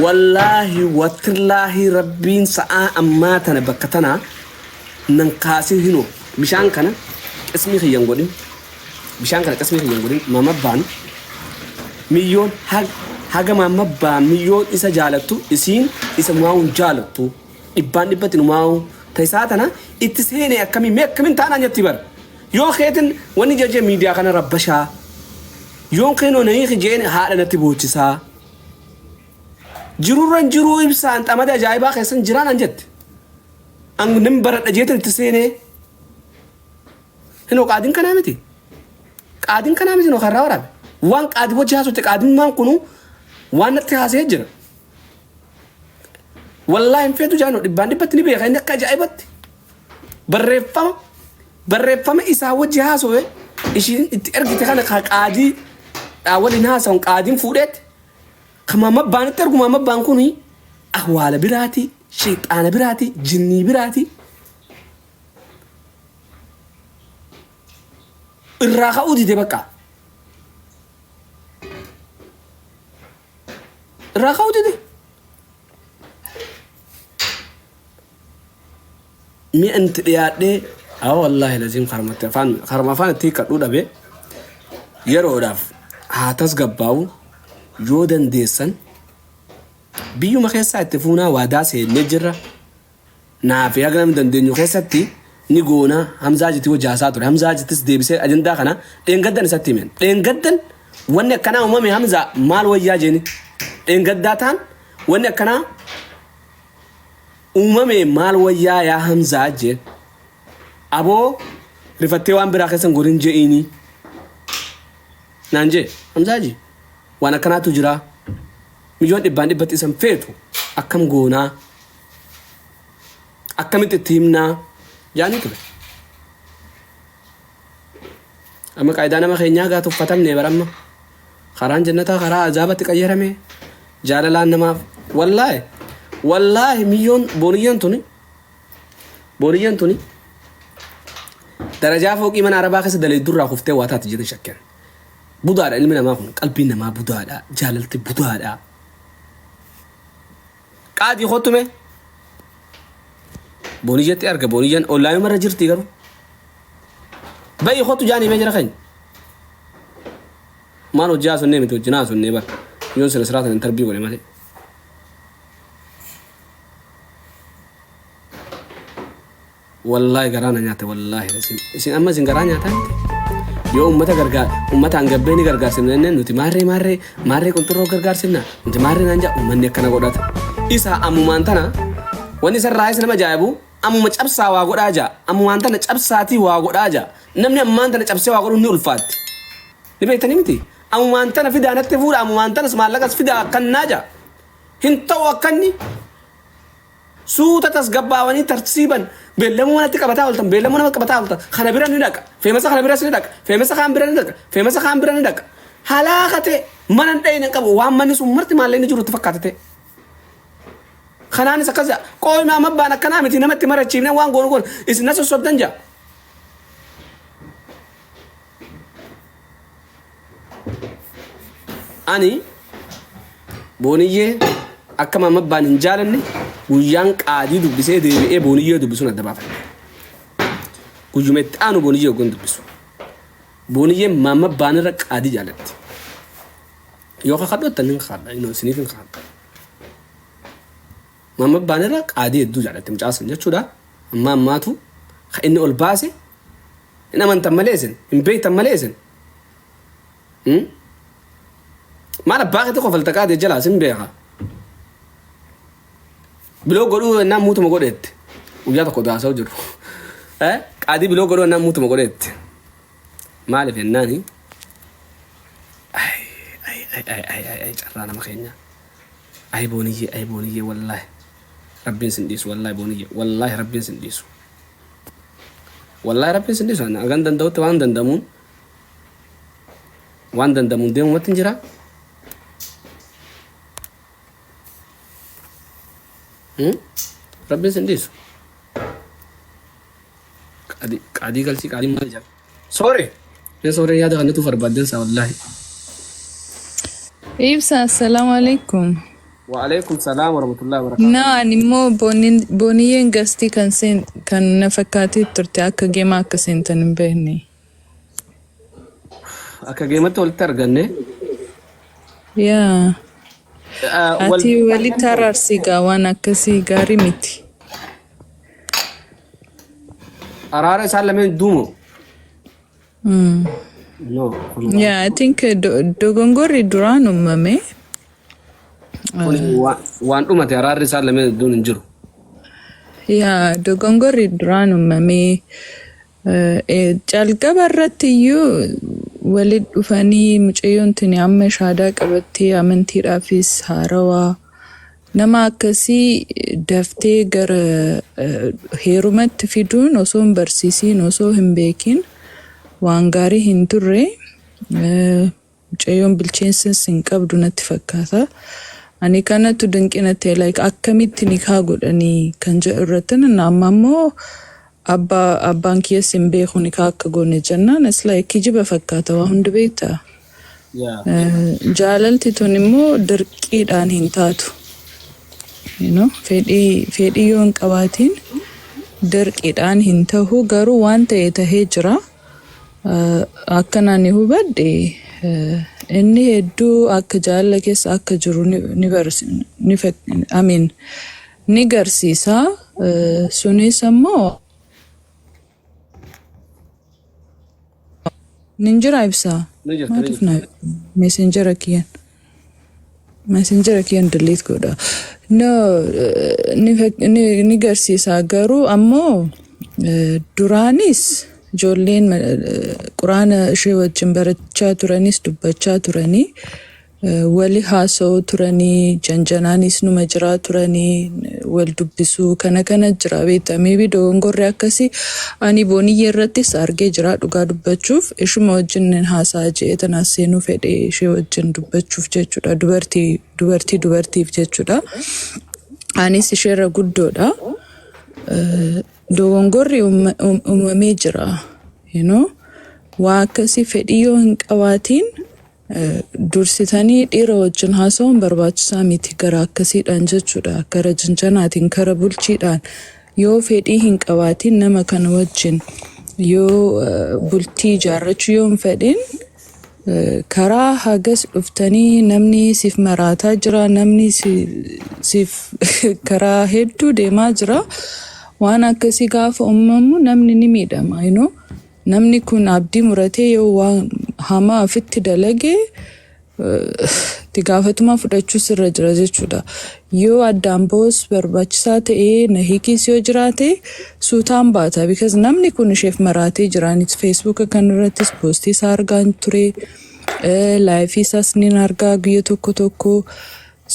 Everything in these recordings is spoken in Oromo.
والله وتالله ربين ساعة أماتنا بكتنا ننقاسي هنو بشان كنا اسمي خيان قولين بشان كنا اسمي خيان قولين ما مبان مليون حاجة ما مبان مليون إسا جالتو إسين إسا ماون جالتو إبان إبتن ماو تيساتنا إتسهيني أكمي ميك كمين تانا نيتبر يون خيتن واني جاجة ميديا كان ربشا يون كينو نيخي جين هذا نتبوتشسا جروران جرو إبسان تأمد أجايبا خيسن جران أنجد أن نمبرت أجيتن تسيني هنو قادين كنامتي قادين كنامتي نو خرا وراب وان قاد وجهه سوت قادين مان كونو وان نتحاسي جرا والله إن فيتو جانو دبان دبتني بيخ إنك أجايبت بريفام إسا وجهه سوه إشين إرجع تخانق قادي أول الناس هم قادين فودت كما مبان ترجو ما مبان كوني أهوال براتي شيطان براتي جني براتي الراحة ودي تبقى الراحة ودي دي مي أنت يا دي والله لازم خرمتفان تيكا دودا بي يرو داف هاتس قباو يودن ديسن بيو مخيسا اتفونا واداسي نجرة نافي اغنم دندنيو خيساتي نيغونا همزاجتي وجاساتو همزاجتي سديبسي اجندا خنا دنگدن ساتيمن دنگدن وني كنا امامي همزا مال وياجيني دنگداتان وني كنا امامي مال ويا يا همزاجي ابو رفتي وان براخسن غورنجي اني نانجي همزاجي وانا كنا تجرا مليون دبان دبت اسم فيتو اكم غونا اكم تيمنا يعني كده اما قايدانا ما خينيا غاتو فتمني برما خران جنتا خرا عذابت قيرمي جاللان ما والله مليون بونيان توني درجة فوق من عربا خس دليل درا خفته واتات جد شكل بودار علمنا ما هون قلبنا ما بودار جاللت بودار قاعد يخطمه بونيجت ارجع بونيجن اونلاين مره جرتي غرو باي خطو جاني مجرى خن ما لو جاس نيم تو جناس نيبر يون سلسلات التربيه ولا مالي والله غرانا نياته والله لازم اما زين غرانا نياته يوم متى غرغار امتا انغبيني غرغار سنن نوتي ماري كنترو غرغار سنن انت ماري نانجا من كنا غودات isa amumantana wani san rais na majabu amu macabsawa godaja amumantana cabsati wa godaja namni amumantana cabsewa godun ni ulfat ni baytani miti amumantana fida natte fura amumantana smalagas fida kannaja hinta wakanni suuta tasgabbawani tartiban belamuna tikabata ultam belamuna kabata ultam khana biran nidak femasa khana biran nidak femasa khana biran nidak halakate manan dayna qabu wa man sumarti maleni juru tafakkatate خناني سكزا قوي ما مبانا كنامتي نمتي مرة تشيبنا وان قول إذا الناس صوب دنجا أني بونية أكما مبان نجالني ويان قادي دو بسي دي بي بونية دو بسونا دبافة كجمت أنو بونية وقون دو بسو بونية ما مبان رك قادي جالت يوخا خدو تنين خاد إنو سنيفين خاد ماما بانرك عادي يدو جالت مجاصن جاتشودا أما ماتو خإنه الباسي إنما أنت ملازن إن بيت ملازن ما أنا باقي تقف التقاد الجلاس إن بيها بلو قولوا إنهم موتوا مقولت وجاتا قدوا سوجر عادي بلو قولوا إنهم موتوا مقولت ما أعرف الناني أي جرانا مخينيا أي بونية والله ربين سنديس والله بونية والله ربين سنديس أنا أغان دندوت وان دندمون ديم ما تنجرا ربين سنديس قادي قلسي قادي ما جا سوري يا ده أنتو فربادن سا والله إيبسا السلام عليكم وعليكم السلام ورحمة الله وبركاته. Naan immoo booniyyeen gastii kan na fakkaatee turte akka geemaa akka seentan hin beekne. Akka geematti walitti arganne. Yaa. Ati walitti araarsi gaa waan akkasii gaarii miti. Araara isaan lameen duumo. No. Yeah, I think dogongorri duraan uumame. Waan dhumate araarri isaan lameen duun hin jiru. Yaa, dogongorri duraan uumame. Calqaba irratti iyyuu walitti dhufanii mucayyoon tuni amma shaadaa qabattee amantiidhaafis haarawaa nama akkasii daftee gara heerumatti fiduun osoo hin barsiisiin osoo hin beekin waan gaarii hin turre. Mucayyoon bilcheensas hin qabdu natti fakkaata. Ani kanatu dinqina ta'e like akkamitti nikaa godhanii kan jedhu irratti amma immoo abbaan kiyas hin beeku nikaa akka goone jennaan is like kijiba fakkaata waa hundi beektaa. Jaalalti tun immoo dirqiidhaan hin taatu. Fedhii yoo hin qabaatiin dirqiidhaan hin tahu garuu waan ta'e tahee jira. Akkanaan hubadhe inni hedduu akka jaalala keessa akka jiru ni garsiisa. Sunis ammoo ninjira ibsaa. Messenjera kiyyan delete godha. No, ni garsiisa garuu ammoo duraanis ijoolleen quraana ishee wajjin barachaa turanis dubbachaa turanii wali haasa'uu turanii janjanaanis numa jiraa turanii wal dubbisuu kana jira beektaa maybe dogongorri akkasii ani booniyyee irrattis argee jira dhugaa dubbachuuf ishuma wajjin haasa'aa jeetan as seenuu fedhe ishee wajjin dubbachuuf jechuudha dubartiif jechuudha anis isheerra guddoodha. Dogongorri uumamee jira waa akkasii fedhii yoo hin qabaatiin dursitanii dhiira wajjin haasa'uun barbaachisaa miti gara akkasiidhaan jechuudha. Gara janjanaatiin kara bulchiidhaan yoo fedhii hin qabaatiin nama kana wajjin yoo bultii ijaarrachuu yoo hin fedhin karaa hagas dhuftanii namni siif maraataa jira namni siif karaa hedduu deemaa jira. Waan akkasii gaafa uumamu namni ni miidhama. Namni kun abdii muratee yoo waan hamaa ofitti dalagee itti gaafatuma fudhachuu irra jira jechuudha. Yoo addaan boos barbaachisaa ta'ee na hiikis yoo jiraate suutaan baata. Because namni kun isheef maraatee jiraanis Facebook kan irrattis poostii isaa argaa ture. Laayifii isaas ni argaa guyya tokko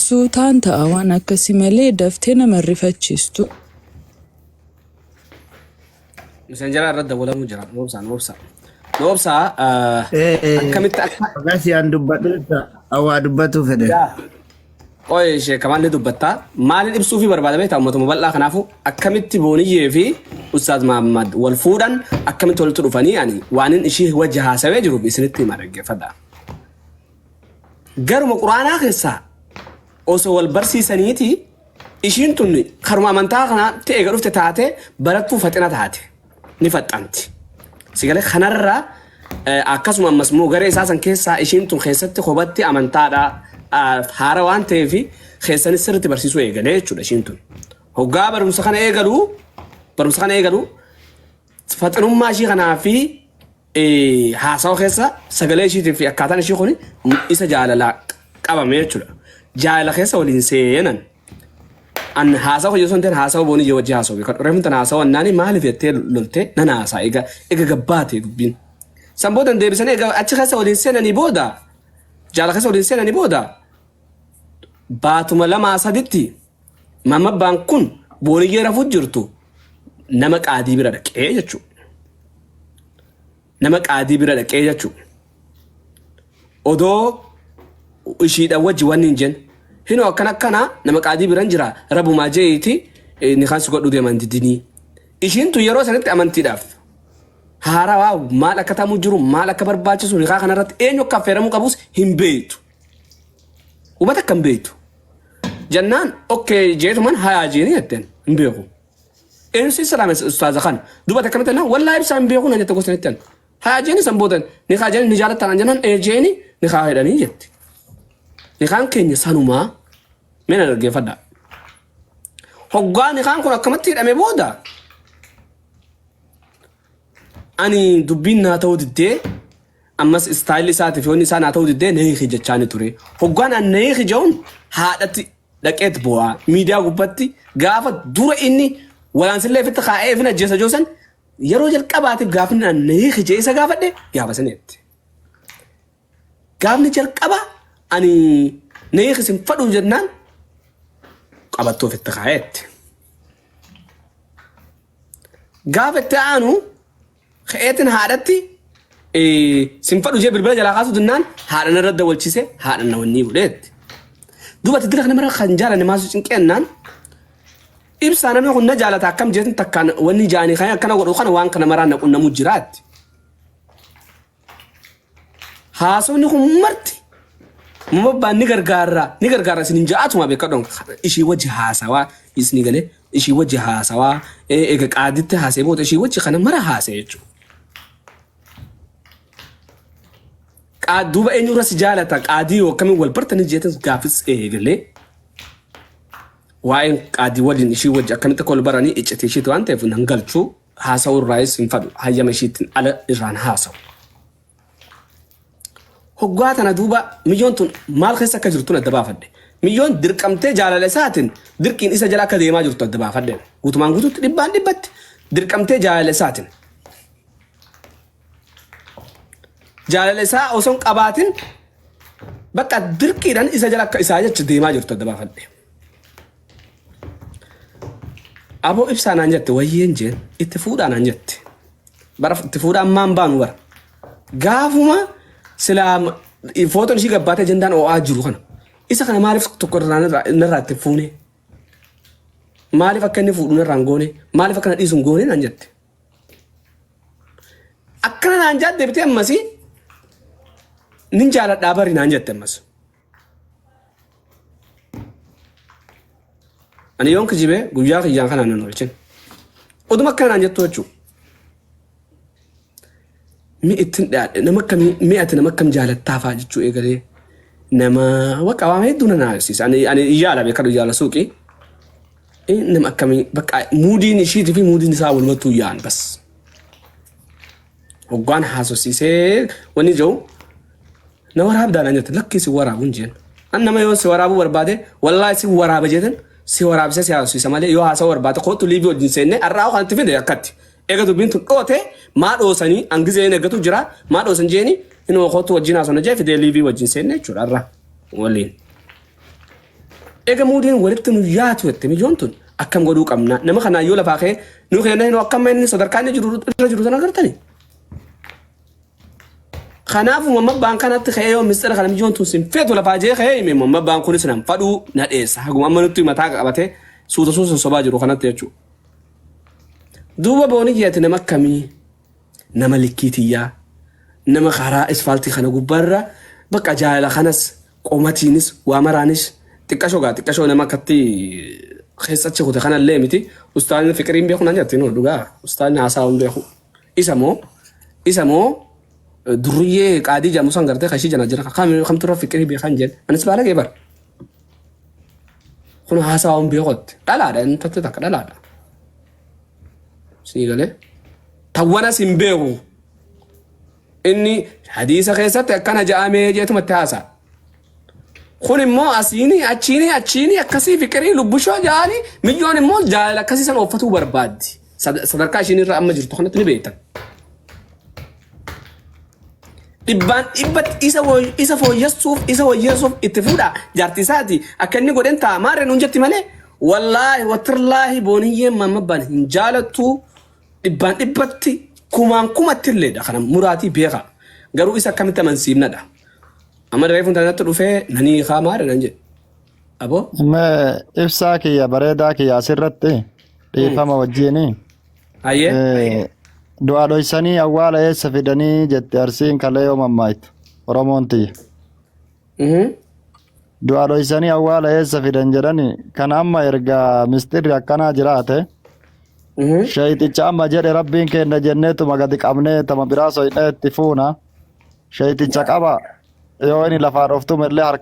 suutaan ta'a waan akkasii malee daftee nama rifachiistu. Messenjera irratti dabalamuu jira. Noobsaa akkamitti akka Agasiyaan dubbadhu awwaa dubbatu fedhe. Qoy ishee kamaan ni dubbattaa maalin ibsuu fi barbaada beektaa uummatuma bal'aa kanaafu akkamitti booniyyee fi Ustaaz Mahammad wal fuudhan akkamitti walitti dhufanii ani waanin ishii wajji haasawee jiruuf isinitti hima dhaggeeffadhaa. Garuma quraanaa keessaa osoo wal barsiisaniiti ishiin tun karuma amantaa kanaatti eega dhufte taate barattuu faxina taate. Ni faxxanti. Sigalee kanarraa akkasuma ammas immoo garee isaasan keessaa ishiin tun keessatti kophaatti amantaadhaa haara waan ta'eef keessanis sirriitti barsiisuu eegalee jechuudha ishiin tun. Hoggaa barumsa kana eegalu faxinummaa ishii kanaa fi haasawa keessa sagalee ishiitii fi akkaataan ishii kun isa jaalalaa qabame jechuudha. Jaalala keessa waliin seenan. An haasawa yoo santeen haasawa booniyyee wajji haasawu kan reefun tan haasawa naani maaliif jettee lolte nan haasaa ega gabbaate dubbiin san boodan deebisanii ega achi keessa waliin seenanii booda jaalala keessa waliin seenanii booda baatuma lamaa saditti mamabbaan kun booniyyee rafuut jirtu nama qaadii bira dhaqee jechuudha. Odoo ishiidhaan wajji wanni hin jennu. Hino akkana nama qaadii biran jira rabumaa jeeyti ni kan sugadhu deeman didinii. Ishiin tun yeroo sanitti amantiidhaaf haarawaa maal akka ta'amu jiru maal akka barbaachisu nikaa kanarratti eenyu akka affeeramuu qabus hin beektu. Hubata akka hin beektu. جنان اوكي جيت من هاجيني يتن مبيخو انسي سلام استاذ خان دوبا تكمتنا والله يبسا مبيخو نجا تقول نتن هاجيني سنبودن نخا جاني نجالة تان جنان ايجيني نخا هيداني يت نخان كيني سانوما من الرجي فدا هقا نخان كنا كمتير امي بودا اني دبين ناتو ددي امس ستايل ساتي فيوني سان ناتو ددي نيخي جچاني توري هقا ان نيخي جون هادتي دقيت بوا ميديا غبتي غافت دور اني ولا نسلي فت خايفنا جيسا جوسن يروجل قبات غافنا نيخي جيسا غافدي يا بسنيت غافني جل قبا اني نيخي سن فدو جنان قبطو فت خايت غافت انو خيتن هادتي سنفدو جيب البلد على خاصو دنان هادنا رد ولچيسه هادنا وني ولد دوبا تدرك نمر خنجار نمازو چنقنان ابسانا ما كنا جالتا كم جيتن تكان وني جاني خايا كنا ودو خنا وان كنا مران كنا مجرات هاسو نكم مرتي مبا نغرغارا سنجاتو ما بكدون اشي وجه هاسوا يسني غني اشي وجه هاسوا اي قادت هاسيبوت اشي وجه خنا مرا هاسيچو دوبا انو رس جالتا قادي وكم والبرتن جيتن غافس ايغلي وين قادي ولين شي وجه كنت كل براني اچتي شي تو انت فنغلچو هاسو رايس انفدو هيا مشيتن على ايران هاسو هوغاتنا دوبا مليون مال خيسا كجرتون دبا فدي مليون درقمته جالله ساتن درقين اسا جلا كديما جرتو دبا فدي غوتمان غوتو دبان دبت درقمته جالله ساتن جالله سا اوسون قباتن بقى درقيدان اسا جلا كاساجت ديما جرتو دبا فدي ابو ابسانا نجت وينجن اتفودا نجت برف اتفودا مان بانور غافوما سلام فوتو نشي غباته جندان او اجرو خنا isa kana maaliif tokkorraan narraa itti fuune maaliif akka inni fuudhu narraan goone maaliif akka na dhiisun goone naan jette akkana naan jette bitee ammasi nin jaaladhaa bari naan jette ammas ani yoon kijibe guyyaa kiyyaan kanaan nan olchin oduma akkana naan jettu jechuu mi ittin dhaadhe nama akkamii mi ati nama akkam jaalattaafaa jechuu eegalee nama waqawame duna naasis ani iyala be kadu yala suuqi nama akami baqa mudini shiti fi mudini sa wal matu yan bas hogwan haso sise wani jow na warab dana nyat lakki si warabun jen annama yo si warabu warbade wallahi si waraba jeten si warab se si samale yo hasa warbade ko to libyo dinsene arraaw kan tifinde yakati ega to bintu dote ma do sani angize ne gatu jira ma do sanjeni ino khoto wajina sona jeef de livi wajin senne churarra walin ega mudin walitnu yaatu wette mijontun akam godu qamna nama khana yo la faaxe nu khena no akam men sadarkan jiru sana gartani khanafu mamma bankanat khayo misra khana mijontun sim fetu la faaje khay me mamma bankuni sanam fadu na desa hagu mamma nutu mata qabate suuta soba jiru khana techu duba boni yete nama kami nama likitiya nama khara asfalti khana gubarra baqa jaala khanas qomatinis wa maranis tikasho nama katti khessachi khute khana lemiti ustaan fikrin be khuna nyati no duga ustaan asa umbe khu isamo duriye qadi jamu sangarte khashi jana jira kham turo fikri be khanjen anis bala gebar khuna asa umbe khot dalada entat tak dalada sigale tawana simbehu inni hadisa khesate kana jaame jetu matasa khuni mo asini achini akasi fikri lubusho jali milyon mo jala akasi san ofatu barbadi sadarka shini ra amma jirtu khanat libeta ibban ibat isa fo yusuf itfuda jartisati akanni godenta mare nunjati male wallahi watrallahi boniye mamma ban hinjalatu ibban ibatti kuma tille da kana murati beqa garu isa kamta mansibna da amma da rayfun tanatu dufe nani khamar nanje abo ma ifsaki ya bareda ki asirratti defama wajjini aye du'a doysani awwala esa fidani jette arsin kalayo mamayt oromonti du'a dhoysanii awwaala eessa fidan jedhani kan amma erga mistirri akkanaa jiraate shayxicha amma jedhe rabbiin kenna jenneetuma gadi qabnee tama biraa soyinee itti fuuna shayxicha qaba yoo inni lafaa dhoftume illee harka